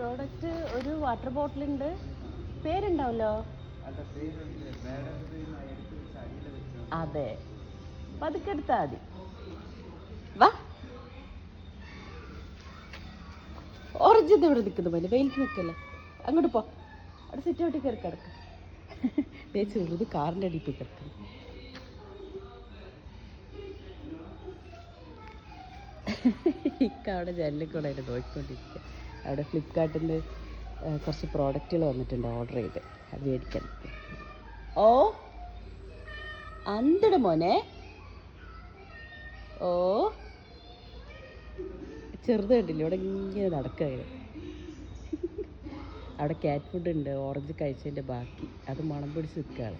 Product ഒരു water ബോട്ടിലുണ്ട്. പേരുണ്ടാവല്ലോ. അതെ, പതുക്കെ എടുത്താൽ മതി. വാ, ഓറഞ്ച് ഇവിടെ നിൽക്കുന്നു പോലെ വെയിലത്ത് നിൽക്കല്ലേ. അങ്ങോട്ട് പോ, അവിടെ സിറ്റ് ഔട്ടിൽ കയറി കിടക്കും. ചെറുത് കാറിൻ്റെ അടിയിൽ പോയി കിടക്കുന്നു. ഇക്ക അവിടെ ജനലിൽ ആയിട്ട് നോക്കിക്കൊണ്ടിരിക്കുക. അവിടെ ഫ്ലിപ്കാർട്ടിൽ നിന്ന് കുറച്ച് പ്രോഡക്റ്റുകൾ വന്നിട്ടുണ്ട്, ഓർഡർ ചെയ്ത്. അത് മേടിക്കണം. ഓ അന്തട മോനെ, ഓ ചെറുത് കണ്ടില്ല, ഇവിടെ ഇങ്ങനെ നടക്കുകയായിരുന്നു. അവിടെ ക്യാറ്റ് ഫുഡ് ഉണ്ട്, ഓറഞ്ച് കഴിച്ചതിൻ്റെ ബാക്കി, അത് മണം പിടിച്ച് നിൽക്കുകയാണ്.